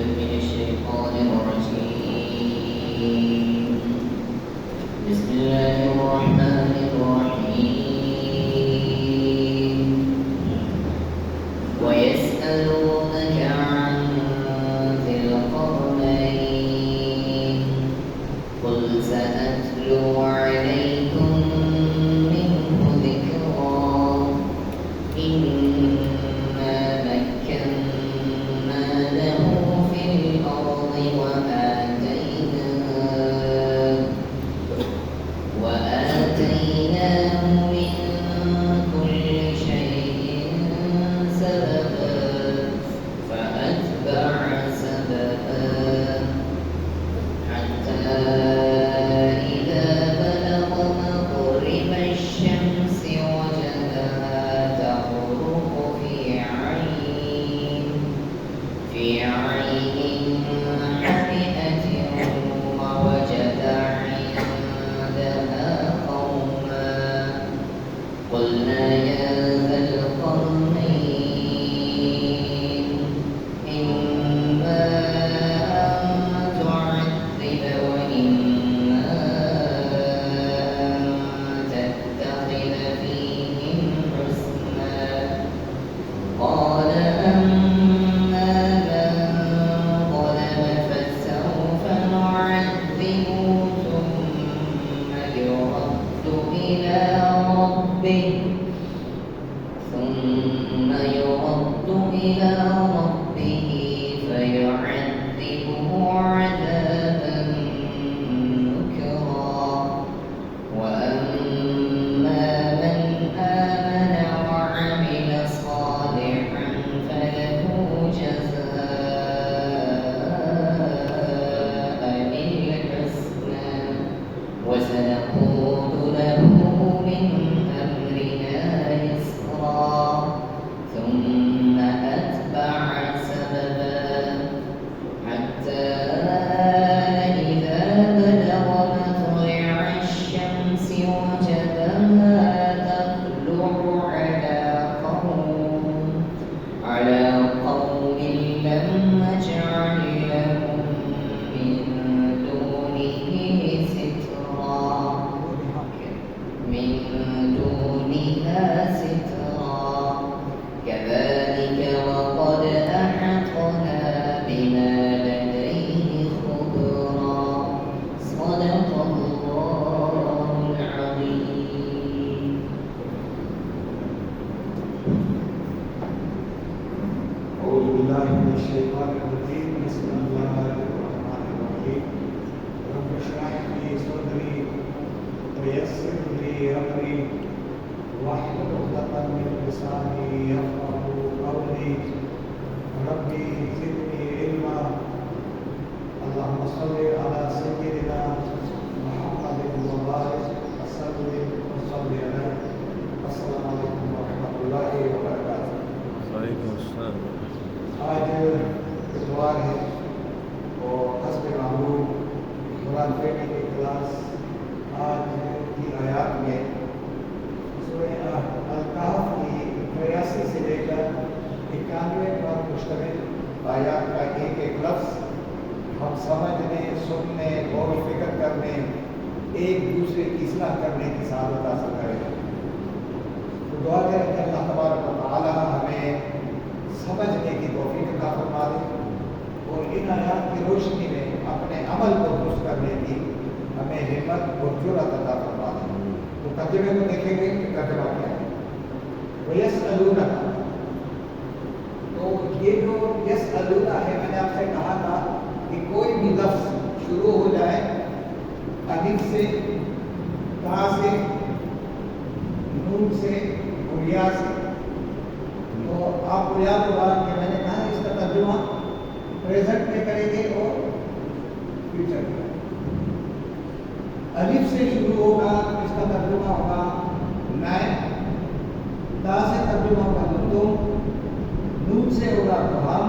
من الشيطان الرجيم. بسم الله الرحمن الرحيم. ويسألونك عن ذي القرنين قل سأتلو عليكم منه ذكرا إنا مكنا له في الأرض وآتيناه من كل شيء سببا فأتبع سببا حتى إذا بلغ مغرب الشمس وجدها تغرق في عين حمئة ووجد عندها قوما قلنا يا ذا القرنين إما أن تعذب وإما أن تتخذ فيهم حسنا قال أما من ظلم فسوف نعذبه ثم يرد إلى ربه فيعذبه عذابا نكرا وأما من آمن وعمل صالحا فله جزاء الحسنى وسنقول له من أمرنا يسرا ثم أتبع سببا حتى إذا بلغ مطلع الشمس وجدها تطلع على قوم لم نجعل لهم من دونها سترا كذلك وقد أحطنا بما لديه خبرا صدق الله العظيم. أعوذ بالله من الشيطان الرجيم. بسم الله الرحمن الرحيم. رب اشرح لي صدري ويسر لي أمري واحلل عقدة من لساني يفقهوا قولي ربي زدني علما. اللهم صل على سيدنا محمد وبارك وسلم وصل عليه. السلام علیکم ورحمۃ اللہ وبرکاتہ. وعلیکم السلام. آج اتوار ہے اور حسب معمول قرآن پیٹی کی کلاس آج کی آیات میں سورہ الکہف کی 83 سے لے کر 91 پر مشتمل آیات کا ایک ایک لفظ ہم سمجھنے، سننے، غور و فکر کرنے، ایک دوسرے کی اصلاح کرنے کی سعادت حاصل کریں. تو دعا کریں کہ اللہ تبارک و تعالی ہمیں سمجھنے کی توفیق عطا فرما دے اور ان آیات کی روشنی میں اپنے عمل کو درست کرنے کی ہمیں ہمت اور جرأت عطا فرما دے. تو ترجمے کو دیکھیں گے کہ ترجمہ کیا ہے. وَيَسْأَلُونَكَ، تو یہ جو یسألون ہے، میں نے آپ سے کہا تھا کہ کوئی بھی لفظ شروع ہو جائے الف سے، تا سے، نون سے اور یا سے، تو آپ کو یاد ہوگا کہ میں نے کہا اس کا ترجمہ پریزنٹ میں کریں گے اور فیوچر میں. الف سے شروع ہوگا اس کا ترجمہ ہوگا میں، تا سے ترجمہ ہوگا تم، نون سے ہوگا تو ہم،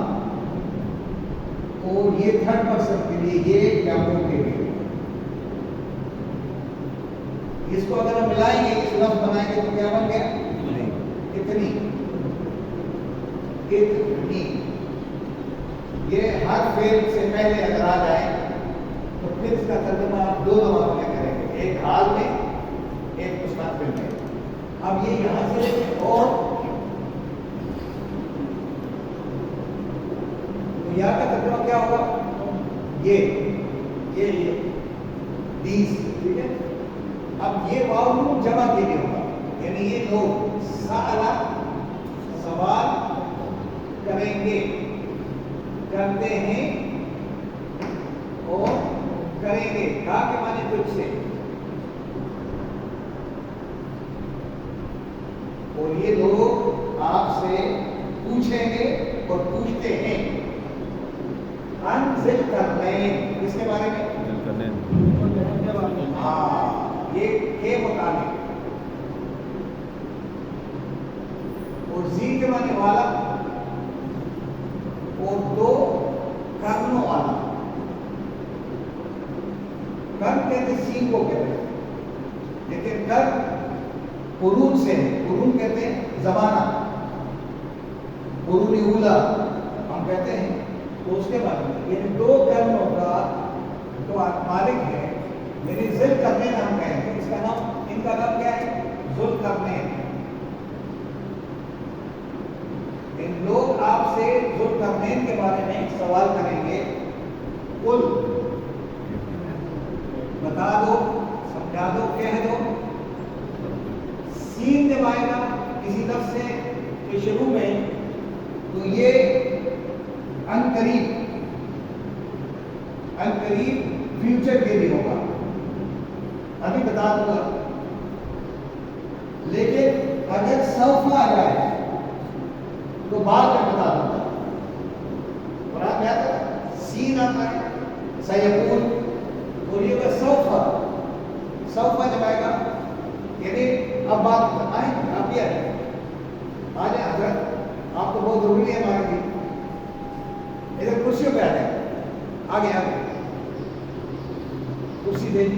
اور یہ تھرڈ پرسن کے لیے یہ جامعوں کے لیے. اس کو اگر ہم ملائیں گے، اس لفظ بنائیں گے تو کیا بن گیا؟ اتنی. یہ ہر فعل سے پہلے اگر آ جائے تو پھر اس کا ترجمہ آپ دو زبانوں میں کریں گے، ایک حال میں ایک مستقبل میں. اب یہ یہاں سے اور یا کا ترجمہ کیا ہوگا؟ یہ دیس، ٹھیک ہے. اب یہ واو نون جمع کے لیے ہوگا، یعنی یہ لوگ سالا سوال کریں گے، کرتے ہیں اور کریں گے. کہا کے معنی تجھ سے، اور یہ لوگ آپ سے پوچھیں گے اور پوچھتے ہیں. انزل کرنین، اس کے بارے میں ہاں یہ کے متعلق، اور زی کے معنی والا اور دو کرنوں والا. کرن کہتے سین کو کہتے ہیں، لیکن کر قرون سے ہے. قرون کہتے ہیں زمانہ، قرون اولا ہم کہتے ہیں. تو اس کے بارے میں یعنی دو کرنوں کا جو مالک ہے، یعنی ذل کرنے ہم کہیں گے. اس کا نام، ان کا نام کیا ہے؟ ذل کرنے. ان لوگ آپ سے ذل کرنے کے بارے میں ایک سوال کریں گے. قل، بتا دو، سمجھا دو، کہہ دو. سین جب آئے گا کسی لفظ سے کے شروع میں تو یہ ان قریب فیوچر کے لیے ہوگا، ابھی بتا دوں گا. لیکن اگر سوف آ جائے تو بعد میں بتا دوں گا. قرآن میں آتا ہے سین آتا ہے سیکون، اور یہ کہ سوف جب آئے گا یعنی اب بات آئے. آپ بھی آئے آ جائیں حضرت، آپ کو بہت ضروری ہے ہمارے لیے. ادھر کرسیوں پہ آ جائیں، آگے کرسی دے دی.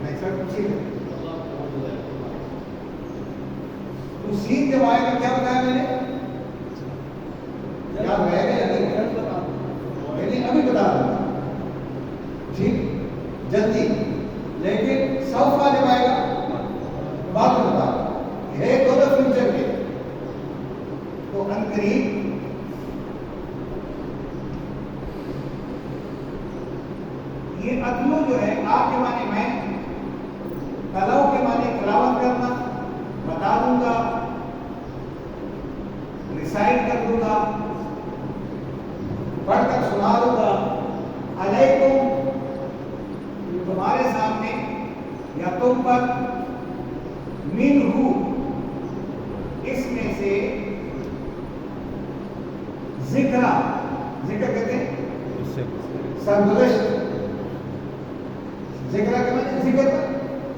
نہیں سر کرسی دے. تو سین جب آئے گا کیا بتایا میں نے؟ یاد رہے گا یا نہیں؟ یعنی ابھی بتا دوں گا، ٹھیک، جلدی. لیکن سوفا جب آئے گا بات میں بتا دوں ہے دونوں فیوچر کے. تو ان قریب یہ اتلو جو ہے آپ کے معنی میں، تلو کے معنی تلاوت کرنا، بتا دوں گا، ریسائٹ کر دوں گا، پڑھ کر سنا دوں گا. علیکم، تمہارے سامنے یا تم پر، منہو، اس میں سے، ذکر کہتے ہیں سرگزشت. ذکر کے معنی ذکر،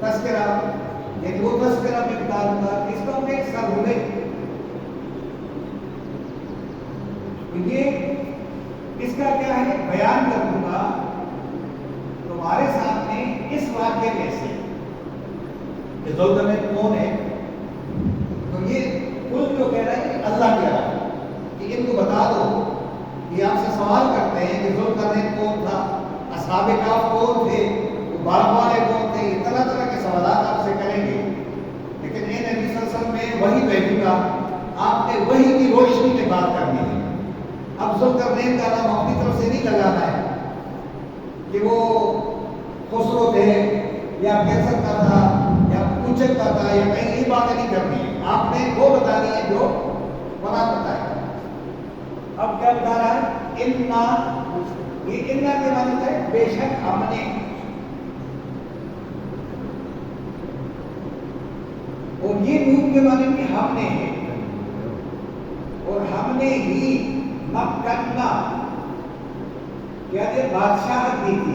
تذکرہ، یعنی وہ تذکرہ میں بتا دوں گا. اس کا میں سرگزشت. یہ اس کا کیا ہے؟ بیان کر دوں گا تمہارے سامنے اس واقعے میں سے کہ ذوالقرنین کون ہے. تو یہ کل جو کہہ رہا ہے اللہ کہہ رہا ہے کہ ان کو بتا دو. یہ آپ سے سوال کرتے ہیں کہ ذوالقرنین کون تھا، اصحاب کہف کون تھے، وہ باغ والے کون تھے. یہ طرح طرح کے سوالات آپ سے کریں گے. لیکن اے نبی صلی اللہ علیہ وسلم میں وہی بھیجوں گا، آپ نے وہی کی روشنی میں بات کرنی ہے. اب ذوالقرنین کا نام اپنی طرف سے نہیں لگانا ہے کہ وہ خسرو تھے یا کیسر کا تھا یا کچھ کا تھا یا کہیں یہ باتیں نہیں کرنی ہے. آپ نے وہ بتانی ہے جو قرآن بتائے. اب کیا بتا رہا ہے؟ انا، یہ انا کے معنی ہے بے شک ہم نے، اور یہ نون کے معنی میں ہم نے ہے، اور ہم نے ہی مکنہ کہتے بادشاہت دی تھی.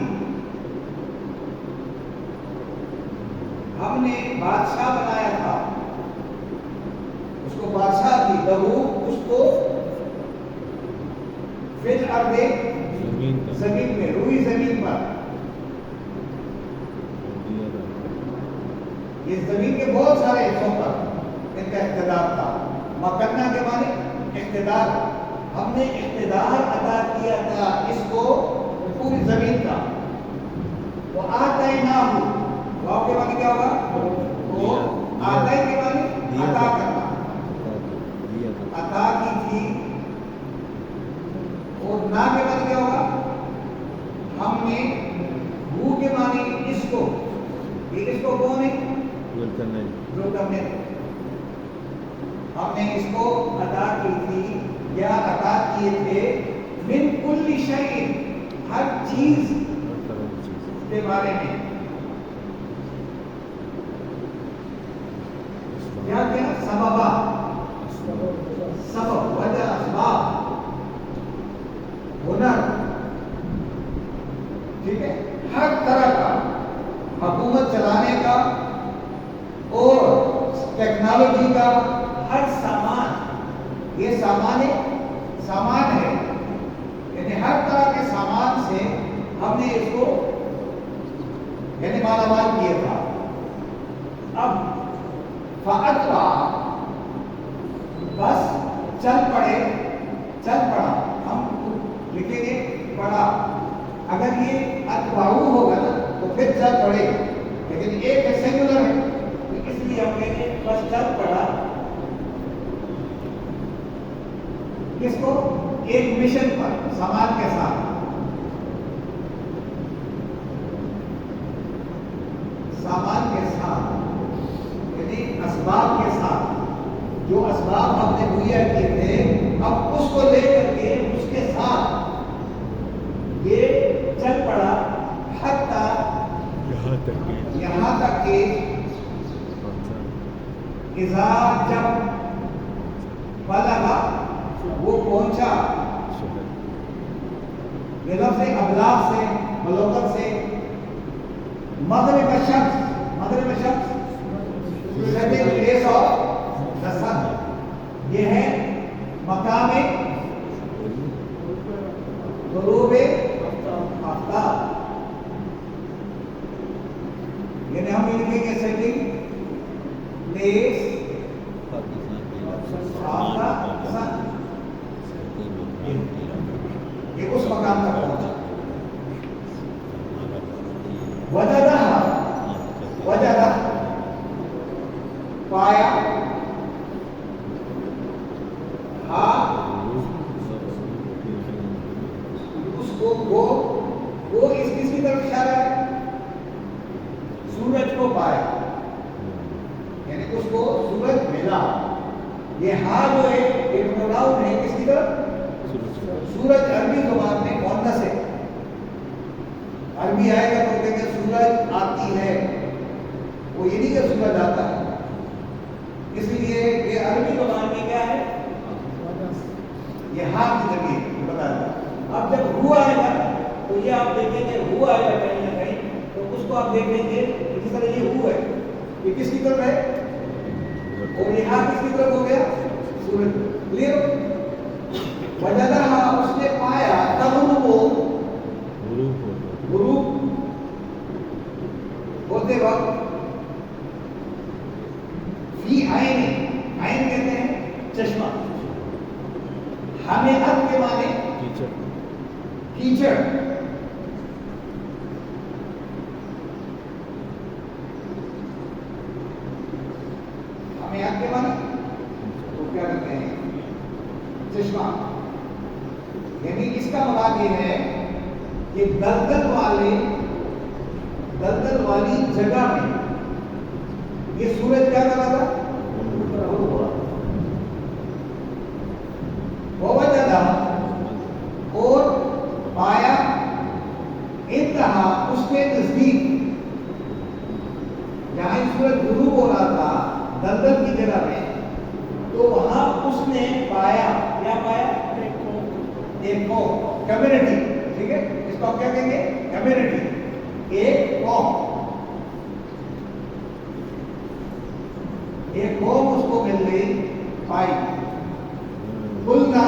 ہم نے بادشاہ بنایا تھا، اس کو بادشاہ دی. لہو، اس کو، فی الارض، زمین میں، روئی زمین پر. یہ زمین کے بہت سارے حصوں پر ان کا اقتدار تھا. مکنہ کے معنی اقتدار. ہم نے اقتدار عطا کیا تھا اس کو پوری زمین کا. وہ آتیناہ واو کے معنی کیا ہوگا؟ وہ آتے کے معنی عطا کرنا، عطا کی تھی. اور نا کے معنی کیا ہوگا؟ ہم نے. ہو کے معنی اس کو، یہ اس کو کون ہے؟ ذوالقرنین. ہم نے اس کو عطا کی تھی یا عطا کیے تھے من کل شیء، ہر چیز کے بارے میں. کیا کیا؟ سببا، سبب، وجہ، اسباب، ہنر، ٹھیک ہے، ہر طرح کا حکومت چلانے کا اور ٹیکنالوجی کا ہر سامان. یہ سامان ہے، یعنی ہر طرح کے سامان سے ہم نے اس کو یعنی مالا مال کیا تھا. اب فَأَتْبَعَ، بس چل پڑا. ہم لکھیں گے پڑا. اگر یہ اتباعو ہوگا نا تو پھر چل پڑے، لیکن ایک ہے سنگولر ہے، تو اس لیے ہم کہیں گے بس چل پڑا. کس کو؟ ایک مشن پر، سامان کے ساتھ. سامان کے ساتھ یعنی اسباب کے ساتھ. جو اسباب ہم نے مہیا کیے تھے، اب اس کو لے کر کے اس کے ساتھ یہ چل پڑا. حتی یہاں تک کہ اذا جب بلغا وہ پہنچا، یہ لفظ ابلاغ سے، بلوغت سے، مغرب شمس setting place of the sun، یہ ہے مقام غروب آفتاب. یعنی ہم یہ لکھیں گے setting place of the sun. یہ اس مقام تک پہنچا. وجدہ پایا، اس کو وہ اس کس کی طرف اشارہ ہے؟ سورج کو پایا، یعنی اس کو سورج ملا. یہ ہاں جو ہے ایک پروناؤن ہے کس کی طرف؟ سورج. عربی زبان میں مؤنث ہے. عربی آئے گا تو کہیں گے سورج آتی ہے، وہ یہ نہیں کہ سورج آتا ہے. اس لیے یہ عربی زبان میں کیا ہے؟ یہ ہاں کی ذریعے بتا دیں. اب جب ہو آئے گا تو یہ آپ دیکھیں گے ہو آئے گا کہیں نہ کہیں، تو اس کو آپ دیکھیں گے جس طرح یہ ہو ہے، یہ کس کی طرف ہے؟ اور یہ ہاں کس کی طرف ہو گیا؟ سورج. کلیئر؟ وجدہ، اس نے پایا، تغرب غروب ہوتے وقت، فی عین کہتے ہیں چشمہ. ہمیں اب کے معنی کیچڑ. ہمیں اب کے معنی تو کیا کہتے ہیں؟ چشمہ. یعنی اس کا مراد یہ ہے کہ دلدل والی جگہ میں یہ سورج کیا کر رہا تھا؟ وجدہ، اور پایا، انتہا، اس کے نزدیک جہاں سورج غروب ہو رہا تھا دلدل کی جگہ میں، تو وہاں اس نے پایا، کیا پایا؟ ایک قوم، کمیونٹی. ٹھیک ہے، اس کو آپ کیا کہیں گے؟ کمیونٹی. ایک قوم اس کو مل گئی، پائی. قلنا،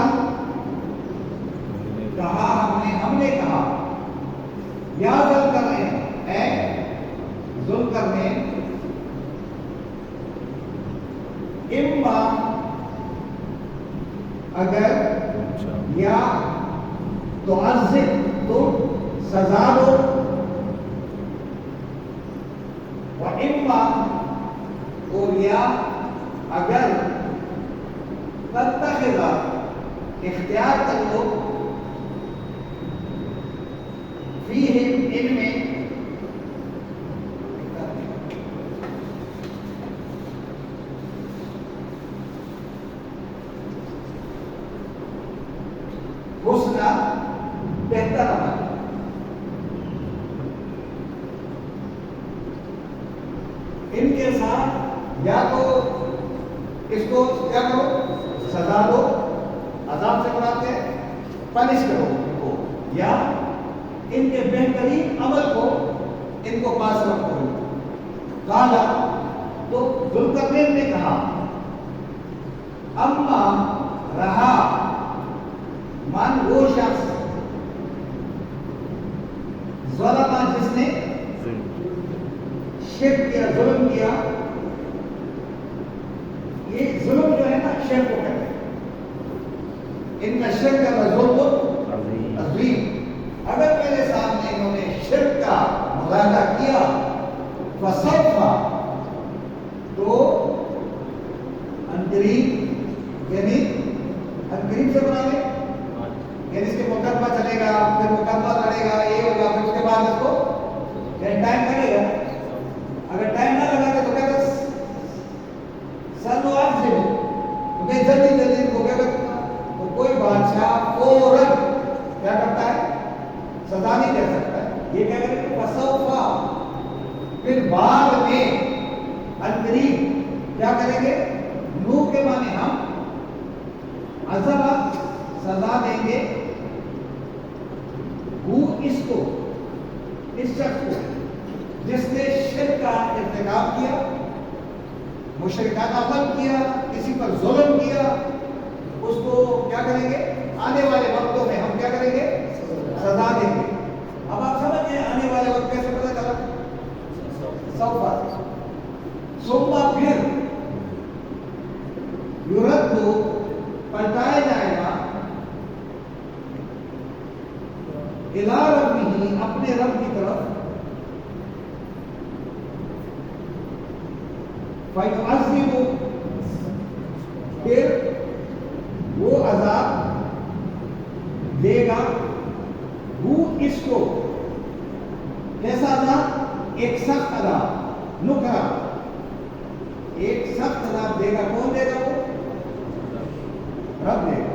کہا ہم نے کہا، یا ذوالقرنین، اے ذوالقرنین، اما اگر یا تعذب تم سزا دو، وَإِمَّا اور یا اگر تتخذ اختیار کر لو فیہم ان میں حسنا بہتر عمل، ان کے ساتھ یا تو اس کو کیا کرو، سزا دو، عذاب سے بناتے ہیں پنش کرو ان کو، یا ان کے بہترین عمل کو ان کو پاس رکھو۔ قالا تو ذوالقرنین نے کہا اما رہا من وہ شخص ظلمہ جس نے شرک کیا، ظلم کیا، یہ ظلم جو ہے نا شرک کو کہتے ہیں، ان کا شرک کا ظلم عظیم، اگر میرے سامنے انہوں نے شرک کا مظاہرہ کیا فسوف تو انقریب، یعنی انقریب سے بنا لیں، یعنی اس کے مقدمہ چلے گا، پھر مقدمہ لڑے گا، یہ ہوگا، پھر اس کے بعد اس کو ٹائم لگے گا، اگر ٹائم نہ لگا تو کہتے سر آپ سے تو کہ جلدی جلدی ان کو کیا کرتا، تو کوئی بادشاہ فوراً کیا کرتا ہے، سزا نہیں دے سکتا ہے، یہ کیا کرے گا فسوفا، پھر بعد میں انقریب کیا کریں گے، نو کے معنی ہم عذاب سزا دیں گے، وہ اس کو، اس شخص کو جس نے شرک کا ارتکاب کیا، مشرکانہ عمل کیا، کسی پر ظلم کیا، اس کو کیا کریں گے، آنے والے وقتوں میں ہم کیا کریں گے، سزا دیں گے۔ اب آپ سمجھ گئے آنے والے وقت کیسے پتہ چلا، سوفا، ثم پھر یورد پلٹایا جائے گا الی ربہ، اپنے رب کی طرف، فَيُعَذِّبُ، پھر وہ عذاب دے گا، وہ اس کو، کیسا عذاب، ایک سخت عذاب، نکرا، ایک سخت عذاب دے گا، کون دے گا، وہ رب دے گا۔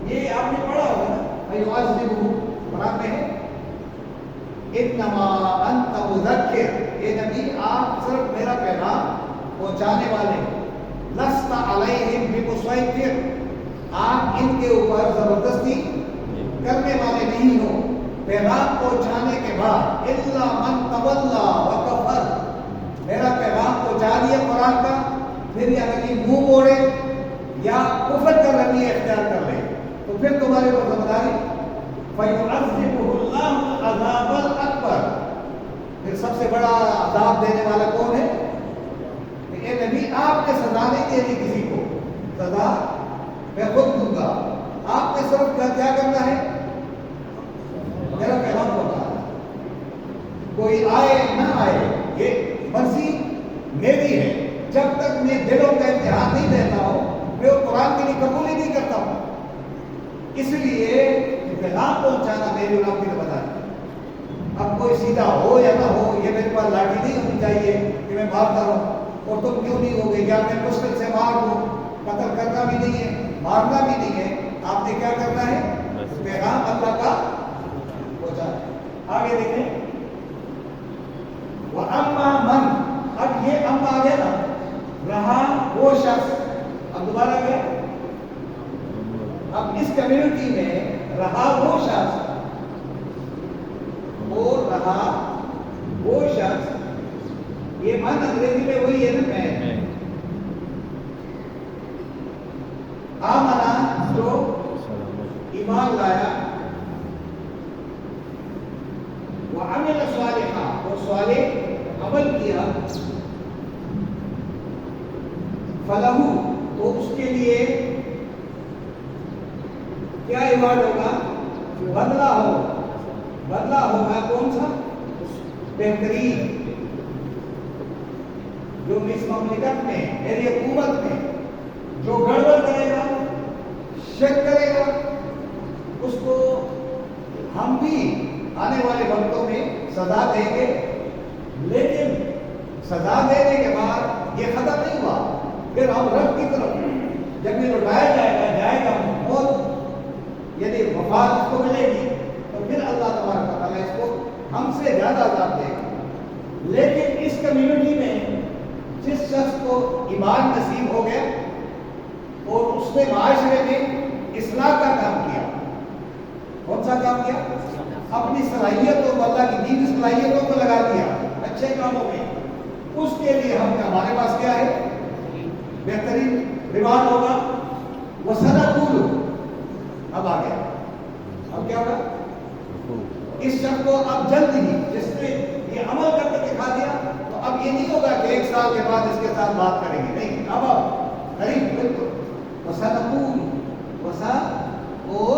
یہ آپ نے پڑھا ہوگا نا، فَيُعَذِّبُ قرآن میں ہے، انما انت مذکر، اے نبی آپ صرف میرا پیغام پہنچانے والے، لست علیہم بمسیطر، آپ ان کے اوپر زبردستی کرنے والے نہیں ہو، پیغام پہنچانے کے بعد الا من تولا وکفر، میرا پیغام پہنچا دیا قرآن کا، پھر یا کہ منہ موڑے یا کفر کا رویہ اختیار کر لے تو پھر تمہارے اوپر ذمہ داری، فَيُعَذِّبُهُ اللَّهُ الْعَذَابَ الْأَكْبَرَ، پھر سب سے بڑا عذاب دینے والا کون ہے، اے نبی آپ نے سزا نہیں دینی کسی کو، سزا میں خود دوں گا، آپ نے صرف کیا کرنا ہے، میرا پیغام پہنچانا، کوئی آئے نہ آئے یہ مرضی میری ہے، جب تک میں دلوں کا امتحان نہیں دیتا ہوں میں وہ قرآن کے لیے قبول ہی نہیں کرتا ہوں، اس لیے پیغام پہنچانا میری اور آپ کی ذمہ داری۔ اب کوئی سیدھا ہو یا نہ ہو، یہ میرے پاس لاٹھی نہیں ہونی چاہیے کہ میں مارتا رہوں، اور تم کیوں نہیں ہوگے، یا میں مشکل سے مار دوں، قتل کرنا بھی نہیں ہے، مارنا بھی نہیں ہے، آپ نے کیا کرنا ہے، پیغام اللہ کا پہنچانا۔ آگے دیکھیں، وَأَمَّا مَنْ، اب یہ اما آ گیا نا، رہا وہ شخص، اب دوبارہ گیا، اب اس کمیونٹی میں رہا وہ شخص، اور رہا وہ شخص، یہ من انگریزی میں وہی ہے نا، میں آمنا، جو ایمان لایا، وعمل صالحا، اور صالح عمل کیا، فلہو، تو اس کے لیے ریوارڈ ہوگا؟ بدلہ ہوگا کون سا؟ بہترین. جو اس مملکت میں میری حکومت میں جو گڑبڑ کرے گا، شک کرے گا، اس کو ہم بھی آنے والے وقتوں میں سزا دیں گے. لیکن سزا دینے کے بعد یہ ختم نہیں ہوا. پھر ہم رب کی طرف جب یہ لوٹایا جائے گا موت، یعنی وفات اس کو ملے گی، تو پھر اللہ تبارک و تعالیٰ اس کو ہم سے زیادہ عذاب دے گا. لیکن اس کمیونٹی میں جس شخص کو ایمان نصیب ہو گیا اور اس نے معاشرے میں اصلاح کا کام کیا، کون سا کام کیا؟ اپنی صلاحیتوں کو، اللہ کی دینی صلاحیتوں کو لگا دیا اچھے کاموں میں، اس کے لیے ہمارے پاس کیا ہے؟ بہترین ریوارڈ ہوگا. وَسَنَقُولُ اب آ گیا. اب کیا ہوگا؟ اس شخص کو اب جلد ہی جس نے یہ عمل کر کے دکھا دیا، تو اب یہ نہیں ہوگا کہ 1 سال کے بعد اس کے ساتھ بات کریں گے، نہیں. اب قریب بالکل وَسَنَقُولُ وسا اور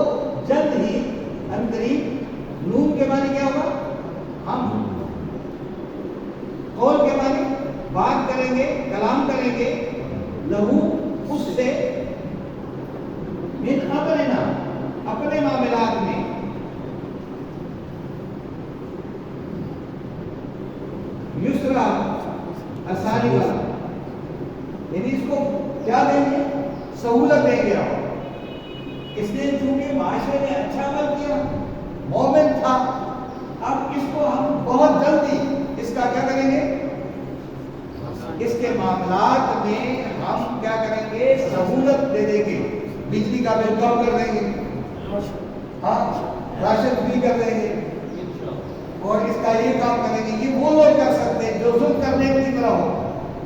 جلد ہی ان قریب. نون کے معنی کیا ہوگا؟ ہم. قول کے معنی بات کریں گے، کلام کریں گے. لہو اس سے، من امرنا اپنے معاملات میں، یسرا آسانی والا، یعنی اس کو کیا دیں گے؟ سہولت دیں گے. اس نے چونکہ معاشرے میں اچھا عمل کیا، مومن تھا، اب اس کو ہم بہت جلدی اس کا کیا کریں گے؟ اس کے معاملات میں ہم کیا کریں گے؟ سہولت دے دیں گے. بجلی کا بل کم کر دیں گے، ہاں راشن فری کر دیں گے، اور اس کا یہ کام کریں گے. یہ وہ لوگ کر سکتے ہیں جو ظلم کرنے کی طرح ہو.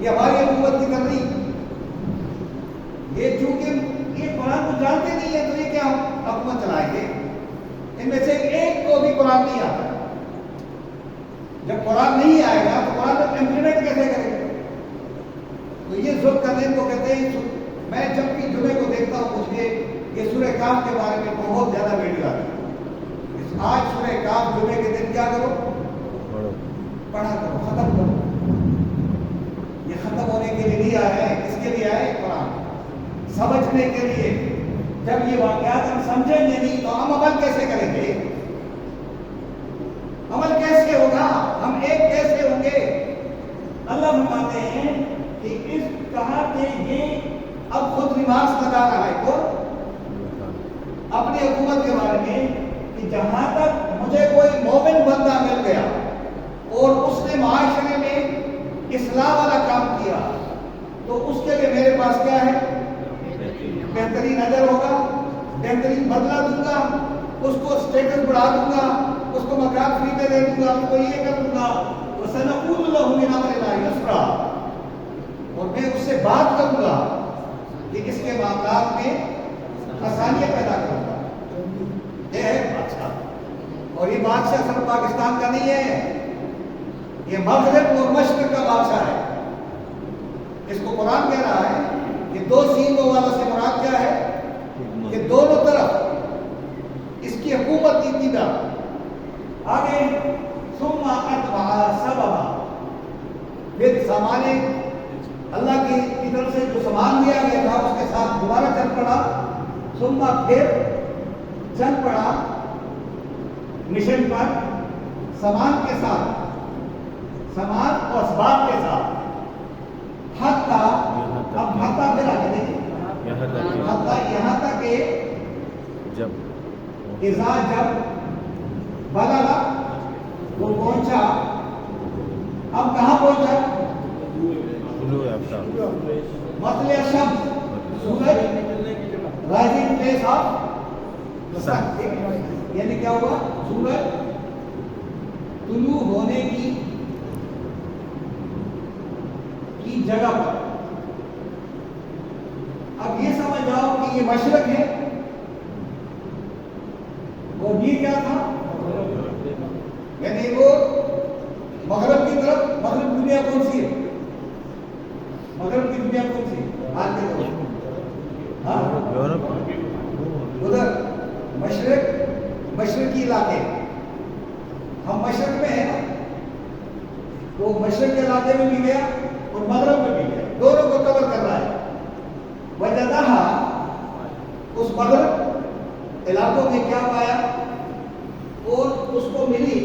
یہ ہماری حکومت کی کرنی. یہ چونکہ یہ قرآن کو جانتے نہیں ہے، تو یہ کیا حکومت چلائیں گے؟ ان میں سے ایک کو بھی قرآن نہیں آتا. جب قرآن نہیں آئے گا تو قرآن کو امپلیمنٹ کیسے کریں گے؟ تو یہ ظلم کرنے کو کہتے ہیں. میں جب بھی جمعے کو دیکھتا ہوں، مجھے یہ سورہ کاف کے بارے میں بہت زیادہ ویڈیو آتی ہے. آج سورہ کاف جمعے کے دن کیا کرو؟ پڑھا کرو، ختم کرو. یہ ختم ہونے کے لیے نہیں آیا ہے. کس کے لیے آیا ہے؟ قرآن سمجھنے کے لیے. جب یہ واقعات ہم سمجھیں گے نہیں تو ہم عمل کیسے کریں گے؟ عمل کیسے ہوگا؟ ہم ایک کیسے ہوں گے؟ اللہ فرماتے ہیں کہ اس کہا کہ یہ اب خود ریمارکس لگا رہا ہے کو اپنی حکومت کے بارے میں کہ جہاں تک مجھے کوئی مومن بندہ مل گیا اور اس نے معاشرے میں اصلاح والا کام کیا، تو اس کے لیے میرے پاس کیا ہے؟ بہترین اجر ہوگا، بہترین بدلہ دوں گا، اس کو اسٹیٹس بڑھا دوں گا، اس کو مکان فری میں دے دوں گا، اس کو یہ کر دوں گا. وَسَنَقُولُ لَهُ مِنْ أَمْرِنَا يُسْرًا، اور میں اس سے بات کروں گا کہ اس کے معاملات میں آسانیاں پیدا کروں گا. یہ ہے بادشاہ. اور یہ بادشاہ صرف پاکستان کا نہیں ہے، یہ مغرب اور مشرق کا بادشاہ ہے. اس کو قرآن کہہ رہا ہے کہ 2 سینگوں والا سے مراد کیا ہے؟ کہ دونوں طرف اس کی حکومت کی تیدا. آگے ثم اتبع سببا، پھر سامان اللہ کی طرف سے جو سامان دیا گیا تھا اس کے ساتھ دوبارہ چل پڑا. ثم پھر چل پڑا مشن پر سامان کے ساتھ، سامان اور اسباب کے ساتھ. حتی، اب حتی پھر آگے دیکھیں، حتی یہاں تک کہ جب اذا جب بلغ وہ پہنچا. اب کہاں پہنچا؟ مطلع شمس، سورج رائزنگ پلیس آف سن. یعنی کیا ہوا؟ سورج طلوع ہونے کی جگہ پر. اب یہ سمجھ جاؤ کہ یہ مشرق ہے اور یہ کیا تھا؟ یعنی وہ مغرب کی طرف. مغرب دنیا کون سی ہے؟ مغرب کی دنیا کون سی؟ آج کے دور ادھر مشرقی علاقے، ہم مشرق میں ہیں نا، تو مشرق کے علاقے میں بھی گیا اور مغرب میں بھی گیا، دونوں کو کور کر رہا ہے۔ وجدہا، اس مغرب علاقوں میں کیا پایا، اور اس کو ملی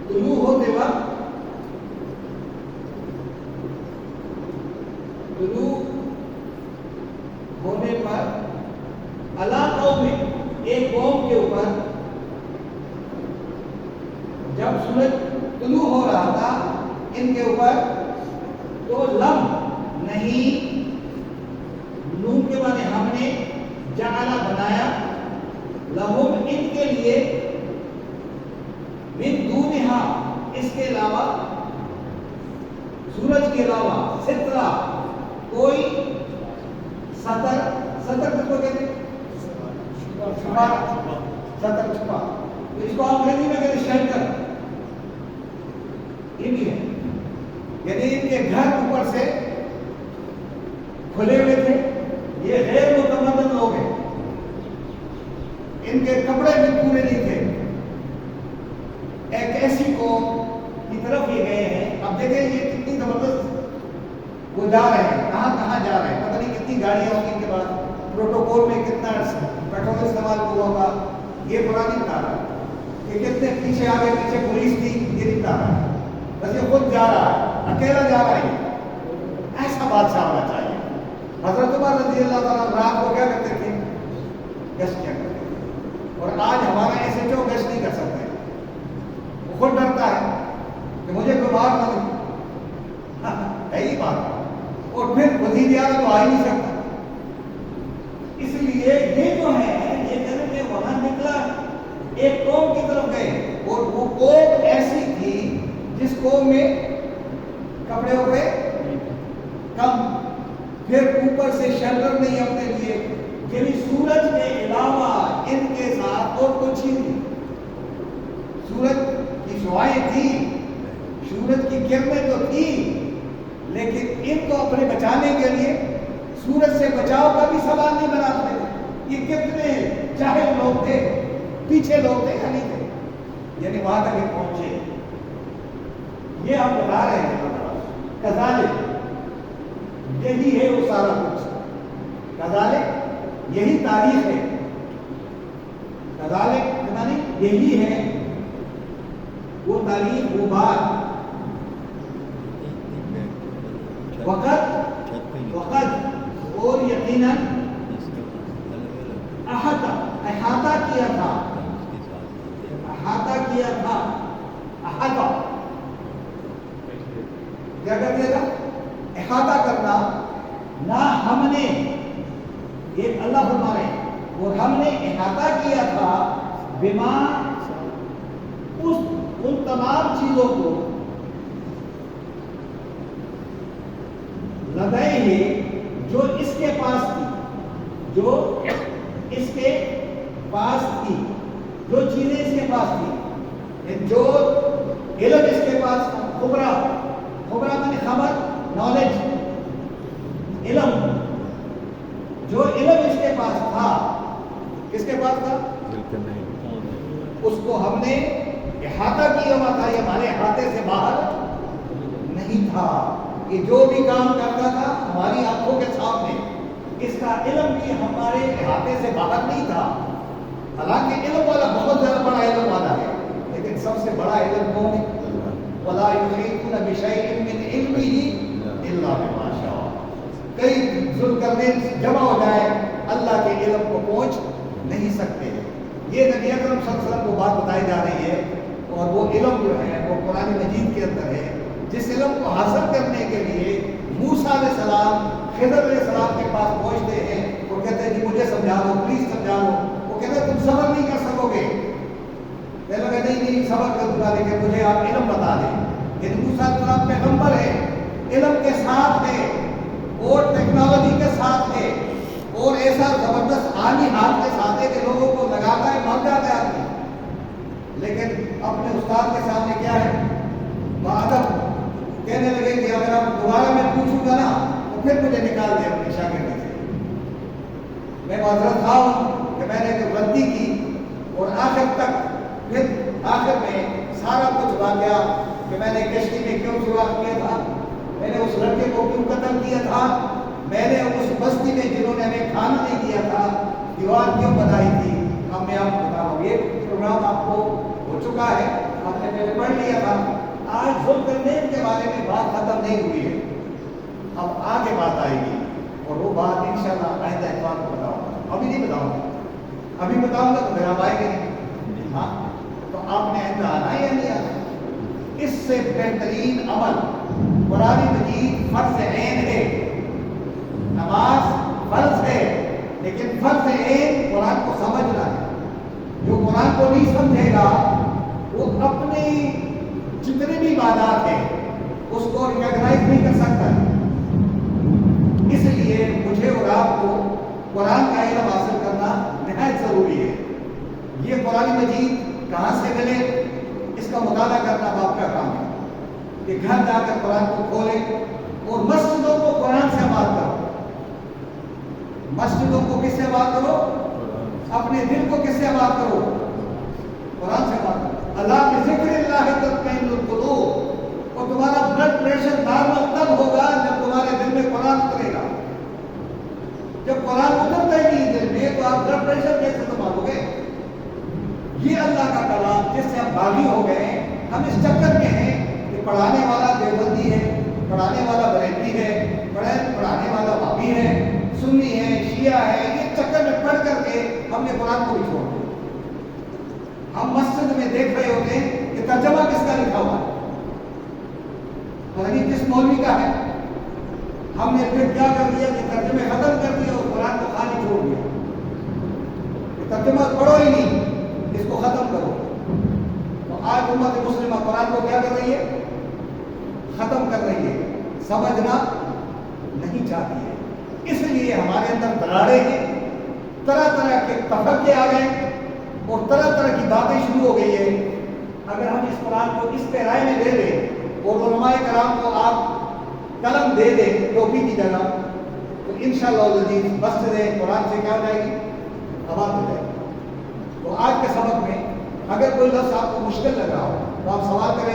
طلوع ہوتے وقت، طلوع ہونے پر علاقوں میں ایک قوم کے اوپر، جب سورج طلوع ہو رہا تھا ان کے اوپر، تو لم نہیں، نون کے معنی ہم نے، جعل بنایا، لہم ان کے لیے، من دونہا اس کے علاوہ، سورج کے علاوہ، سترہ کوئی ستر، ستر کس کو کہتے ہیں؟ چھپا، ستر چھپا، اس کو انگریزی میں کہتے ہیں شیلٹر، یہ بھی ہے، یعنی ان کے گھر اوپر سے کھلے ہوئے تھے، یہ غیر متمدن لوگ ہیں، ان کے کپڑے بھی پورے نہیں تھے، ایک ایسی قوم کی طرف یہ گئے ہیں۔ اب دیکھیں یہ کتنی زبردست وہ جا رہے ہیں، کہاں کہاں جا رہے ہیں، پتہ نہیں کتنی گاڑیاں ہوں گی ان کے بعد، پروٹوکول میں کتنا پیٹرول استعمال ہوا ہوگا، یہ پورا نہیں بتا رہا کہ کتنے پیچھے آگے پیچھے پولیس تھی، یہ نہیں بتا رہا، بس یہ خود جا رہا ہے، اکیلا جا رہا ہے۔ ایسا بادشاہ ہونا چاہیے۔ حضرت عمر رضی اللہ تعالیٰ رات کو کیا کرتے تھے؟ گشت کیا کرتے تھے، اور آج ہمارا ایسے جو گشت نہیں کر سکتے، وہ خود ڈرتا ہے کہ مجھے کوئی مار نہ دے، یہی بات، اور پھر وزیر اعلیٰ تو آ ہی نہیں سکتا، اس لیے یہ جو ہے یہ کر کے وہاں نکلا، ایک قوم کی طرف گئے، اور وہ قوم ایسی تھی جس قوم میں کپڑے ہو گئے کم، پھر اوپر سے شیلٹر نہیں اپنے لیے، یعنی سورج کے علاوہ ان کے ساتھ اور کچھ ہی نہیں، سورج کی شعائیں تھی، سورج کی کرنیں تو تھی، لیکن ان کو اپنے بچانے کے لیے سورج سے بچاؤ کا بھی سوال نہیں بناتے تھے۔ یہ کتنے چاہے لوگ تھے، پیچھے لوگ تھے یا نہیں تھے، یعنی وہاں تک یہ پہنچے، یہ ہم بتا رہے ہیں۔ کذالک، یہی ہے وہ سارا کچھ، کذالک یہی تاریخ ہے، کذالک یعنی یہی ہے وہ تاریخ، وہ بات، وقت اور یقیناً احاطہ کیا تھا، احاطہ کیا تھا، احاطہ کیا کر دیا تھا؟ احاطہ کرنا، نہ ہم نے، یہ اللہ فرما رہے ہیں، اور ہم نے احاطہ کیا تھا بما، ان تمام چیزوں کو، لدیہ جو اس کے پاس تھی، جو اس کے پاس تھی، جو چیزیں اس کے پاس تھی، جو علم اس کے پاس تھا، خبرہ، خبرہ میں خبر، نالج، علم، جو علم اس کے پاس تھا، کس کے پاس تھا؟ اس کو ہم نے احاطہ کیا ہوا تھا، یہ ہمارے احاطے سے باہر نہیں تھا، یہ جو بھی کام کرتا تھا ہماری آنکھوں کے سامنے، اس کا علم بھی ہمارے احاطے سے باہر نہیں تھا، حالانکہ علم والا بہت زیادہ بڑا علم والا ہے، لیکن سب سے بڑا علم کون ہے؟ وَلَا يُحِيطُونَ بِشَيْءٍ مِّنْ عِلْمِهِ إِلَّا بِمَا شَاءَ، کئی ذل کرنے جمع ہو جائے، اللہ کے علم کو پہنچ نہیں سکتے۔ یہ نبی اکرم صلی اللہ علیہ وسلم کو بات بتائی جا رہی ہے، اور وہ علم جو ہے وہ قرآن مجید کے اندر ہے، جس علم کو حاصل کرنے کے لیے موسیٰ علیہ السلام خضر علیہ السلام کے پاس پہنچتے ہیں اور کہتے ہیں جی مجھے سمجھا دو، پلیز سمجھا دو، وہ کہتے ہیں تم صبر نہیں کر سکو گے، کہنے لگے نہیں صبر کر دوں گا، لیکن مجھے آپ علم بتا دیں۔ یعنی موسیٰ علیہ السلام پیغمبر ہے، علم کے ساتھ ہے اور ٹیکنالوجی کے ساتھ ہے، اور ایسا زبردست عالی ہاتھ کے ساتھ ہے کہ لوگوں کو لگاتا ہے، مر جاتا ہے آدمی، لیکن اپنے استاد کے سامنے کیا ہے؟ بادب، کہنے لگے کہ اگر آپ دوبارہ میں پوچھوں گا نا تو پھر مجھے نکال دے اپنی شاگردی سے. میں معذرت خواہ ہوں کہ میں نے جو غلطی کی اور آخر تک پھر آخر میں سارا کچھ واقعہ کہ میں نے کشتی میں کیوں سوراخ کیا تھا, میں نے اس لڑکے کو کیوں قتل کیا تھا, میں نے اس بستی میں جنہوں نے ہمیں کھانا نہیں دیا تھا دیوار کیوں بنائی تھی, اب میں آپ کو بتاؤں. یہ پروگرام آپ کو ہو چکا ہے, آپ نے پہلے پڑھ لیا تھا. آج ذوالقرنین کے بارے میں بات ختم نہیں ہوئی ہے, اب آگے بات آئے گی اور وہ بات انشاءاللہ آئندہ اتوار کو بتاؤں گا. ابھی نہیں بتاؤں گا, ابھی بتاؤں گا تو پھر آپ آئیں گے نہیں. ہاں تو آپ نے آئندہ آنا یا نہیں آنا. اس سے بہترین عمل قرآن مجید فرض عین ہے. نماز فرض ہے لیکن فرض عین قرآن کو سمجھنا ہے. جو قرآن کو نہیں سمجھے گا وہ اپنی جتنے بھی عبادات ہیں اس کو ریکگنائز نہیں کر سکتا. اس لیے مجھے اور آپ کو قرآن کا علم حاصل کرنا نہایت ضروری ہے. یہ قرآن مجید کہاں سے ملے اس کا مطالعہ کرنا باپ کا کام ہے کہ گھر جا کر قرآن کو کھولے اور مسجدوں کو قرآن سے آباد کرو. مسجدوں کو کس سے آباد کرو؟ اپنے دل کو کس سے آباد کرو؟ قرآن سے آباد کرو. اللہ بذکر اللہ تطمئن القلوب. اور تمہارا بلڈ پریشر نارمل تب ہوگا جب تمہارے دل میں قرآن اترے گا. جب قرآن اترتا ہی نہیں دل میں تو آپ بلڈ پریشر کیسے سنبھالو گے؟ یہ اللہ کا کلام جس سے ہم باغی ہو گئے ہیں. ہم اس چکر میں ہیں کہ پڑھانے والا دیوبندی ہے, پڑھانے والا بریلوی ہے, پڑھانے والا بھابی ہے, سنی ہے, شیعہ ہے. یہ چکر میں پڑھ کر کے ہم نے قرآن کو بھی چھوڑ دیا. ہم مسجد میں دیکھ رہے ہوتے ہیں کہ ترجمہ کس کا لکھا ہوا ہے, پتہ نہیں کس مولوی کا ہے. ہم نے پھر کیا کر دیا کہ ترجمے ختم کر دیا اور قرآن کو خالی چھوڑ دیا. ترجمہ پڑھو ہی نہیں, اس کو ختم کرو. تو آج امت مسلمہ قرآن کو کیا کر رہی ہے؟ ختم کر رہی ہے, سمجھنا نہیں چاہتی ہے. اس لیے ہمارے اندر دراڑیں ہیں, طرح طرح کے تفرقے آ گئے اور طرح طرح کی باتیں شروع ہو گئی ہے. اگر ہم اس قرآن کو اس پیرائے میں دے دیں اور علماء کرام کو آپ قلم دے دیں ٹوپی کی جگہ, تو انشاءاللہ العزیز مسجد قرآن سے کیا ہو جائے گی؟ آباد ہو جائے گی. تو آج کے سبق میں اگر کوئی لفظ آپ کو مشکل لگ رہا ہو تو آپ سوال کریں.